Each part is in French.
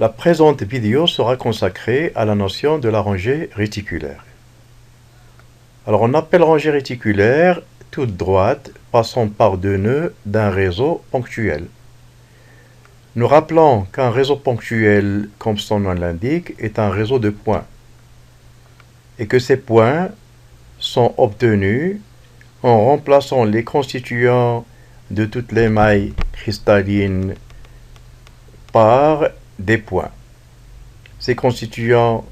La présente vidéo sera consacrée à la notion de la rangée réticulaire. Alors on appelle rangée réticulaire toute droite passant par deux nœuds d'un réseau ponctuel. Nous rappelons qu'un réseau ponctuel, comme son nom l'indique, est un réseau de points et que ces points sont obtenus en remplaçant les constituants de toutes les mailles cristallines par des points. Ces constituants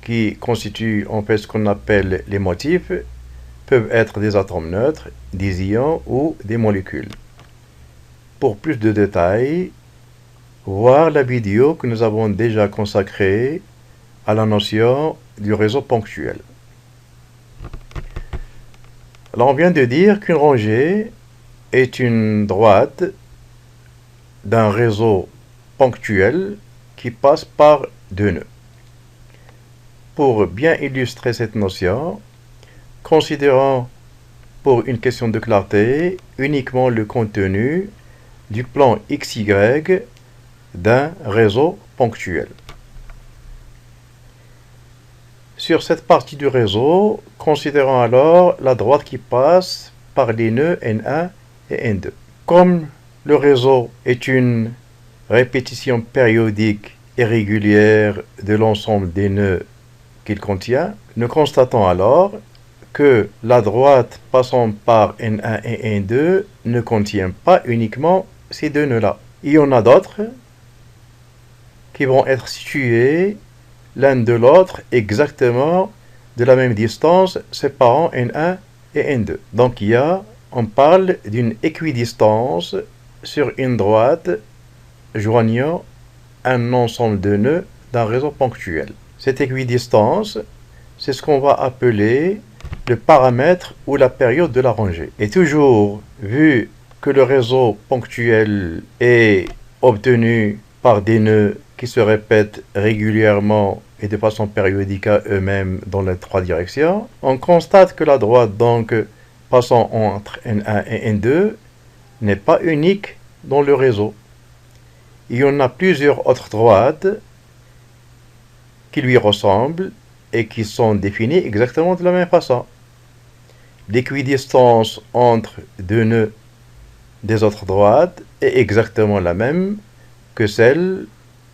qui constituent en fait ce qu'on appelle les motifs peuvent être des atomes neutres, des ions ou des molécules. Pour plus de détails, voir la vidéo que nous avons déjà consacrée à la notion du réseau ponctuel. Alors on vient de dire qu'une rangée est une droite d'un réseau ponctuel qui passe par deux nœuds. Pour bien illustrer cette notion, considérons pour une question de clarté uniquement le contenu du plan XY d'un réseau ponctuel. Sur cette partie du réseau, considérons alors la droite qui passe par les nœuds N1 et N2. Comme le réseau est une répétition périodique et régulière de l'ensemble des nœuds qu'il contient, nous constatons alors que la droite passant par N1 et N2 ne contient pas uniquement ces deux nœuds-là. Il y en a d'autres qui vont être situés l'un de l'autre exactement de la même distance séparant N1 et N2. Donc on parle d'une équidistance sur une droite joignant un ensemble de nœuds d'un réseau ponctuel. Cette équidistance, c'est ce qu'on va appeler le paramètre ou la période de la rangée. Et toujours, vu que le réseau ponctuel est obtenu par des nœuds qui se répètent régulièrement et de façon périodique à eux-mêmes dans les trois directions, on constate que la droite, donc, passant entre N1 et N2, n'est pas unique dans le réseau. Il y en a plusieurs autres droites qui lui ressemblent et qui sont définies exactement de la même façon. L'équidistance entre deux nœuds des autres droites est exactement la même que celle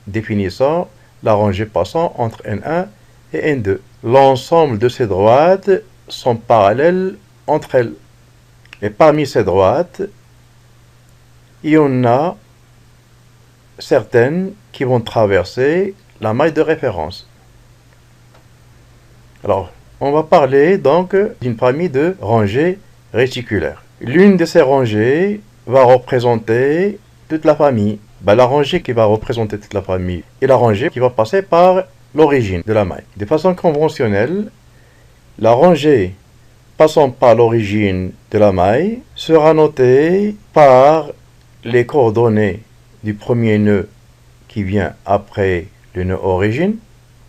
définissant la rangée passant entre N1 et N2. L'ensemble de ces droites sont parallèles entre elles. Et parmi ces droites, il y en a certaines qui vont traverser la maille de référence. Alors, on va parler donc d'une famille de rangées réticulaires. L'une de ces rangées va représenter toute la famille. La rangée qui va représenter toute la famille est la rangée qui va passer par l'origine de la maille. De façon conventionnelle, la rangée passant par l'origine de la maille sera notée par les coordonnées du premier nœud qui vient après le nœud origine,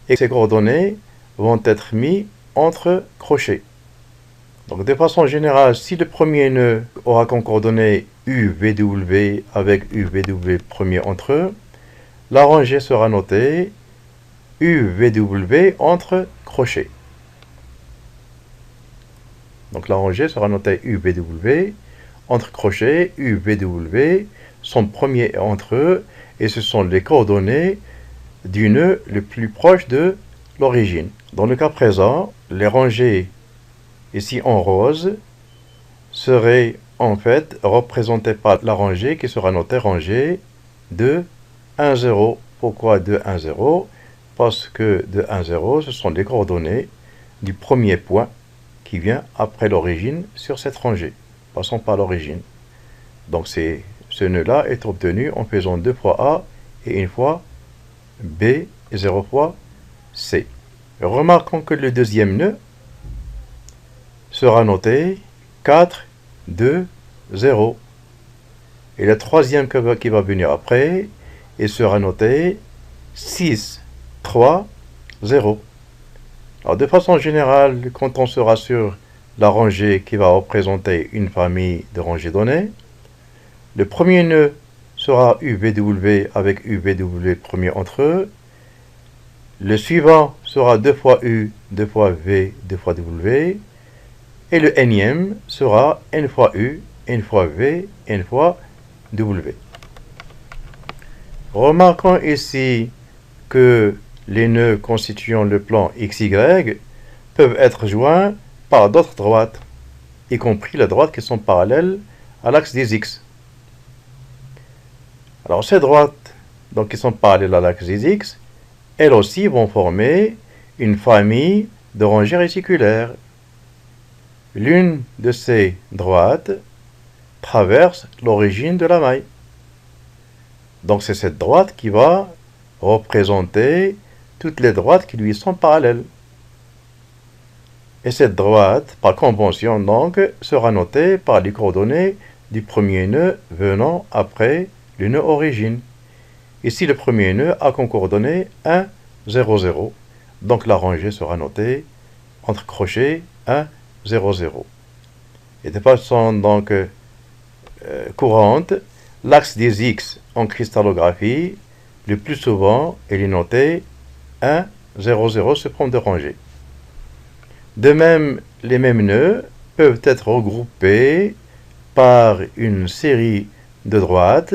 et ces coordonnées vont être mises entre crochets. Donc de façon générale, si le premier nœud aura comme coordonnées UVW avec UVW premier entre eux, la rangée sera notée UVW entre crochets. Donc la rangée sera notée UVW entre crochets, UVW sont premiers entre eux, et ce sont les coordonnées du nœud le plus proche de l'origine. Dans le cas présent, les rangées ici en rose seraient en fait représentées par la rangée qui sera notée rangée 2, 1, 0. Pourquoi 2, 1, 0? Parce que 2, 1, 0, ce sont les coordonnées du premier point qui vient après l'origine sur cette rangée, passant par l'origine. Donc ce nœud-là est obtenu en faisant 2 fois A et 1 fois B et 0 fois C. Remarquons que le deuxième nœud sera noté 4, 2, 0. Et le troisième qui va venir après, il sera noté 6, 3, 0. Alors de façon générale, quand on sera sur la rangée qui va représenter une famille de rangées données, le premier nœud sera UVW avec UVW premier entre eux. Le suivant sera 2 fois U, 2 fois V, 2 fois W. Et le nème sera N fois U, N fois V, N fois W. Remarquons ici que les nœuds constituant le plan XY peuvent être joints par d'autres droites, y compris les droites qui sont parallèles à l'axe des X. Alors ces droites donc, qui sont parallèles à l'axe des X, elles aussi vont former une famille de rangées réticulaires. L'une de ces droites traverse l'origine de la maille. Donc c'est cette droite qui va représenter toutes les droites qui lui sont parallèles. Et cette droite, par convention donc, sera notée par les coordonnées du premier nœud venant après le nœud origine. Ici, le premier nœud a comme coordonnées 1, 0, 0. Donc la rangée sera notée entre crochets 1, 0, 0. Et de façon donc courante, l'axe des X en cristallographie, le plus souvent, il est noté 1, 0, 0 sous forme de rangée. De même, les mêmes nœuds peuvent être regroupés par une série de droites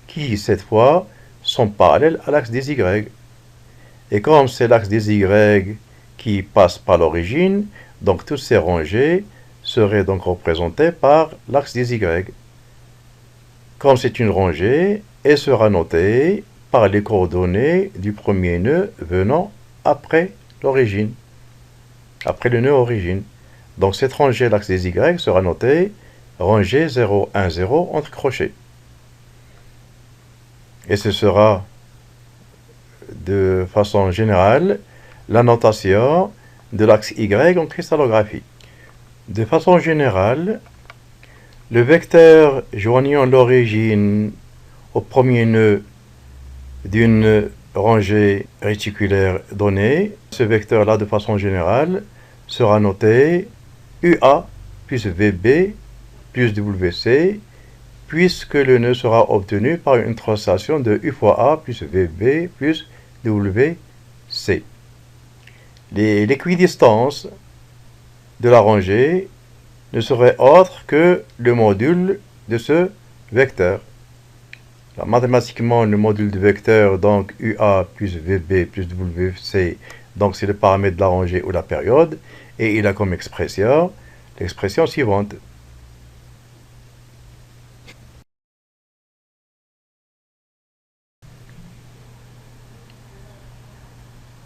qui, cette fois, sont parallèles à l'axe des Y. Et comme c'est l'axe des Y qui passe par l'origine, donc toutes ces rangées seraient donc représentées par l'axe des Y. Comme c'est une rangée, elle sera notée par les coordonnées du premier nœud venant après l'origine, après le nœud origine. Donc cette rangée, l'axe des Y, sera notée rangée 0, 1, 0 entre crochets. Et ce sera de façon générale la notation de l'axe Y en cristallographie. De façon générale, le vecteur joignant l'origine au premier nœud d'une rangée réticulaire donnée, ce vecteur-là, de façon générale, sera noté UA plus VB plus WC, puisque le nœud sera obtenu par une translation de U fois A plus VB plus WC. L'équidistance de la rangée ne serait autre que le module de ce vecteur. Alors, mathématiquement, le module du vecteur, donc UA plus VB plus WC, donc c'est le paramètre de la rangée ou la période, et il a comme expression l'expression suivante.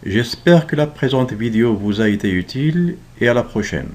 J'espère que la présente vidéo vous a été utile et à la prochaine.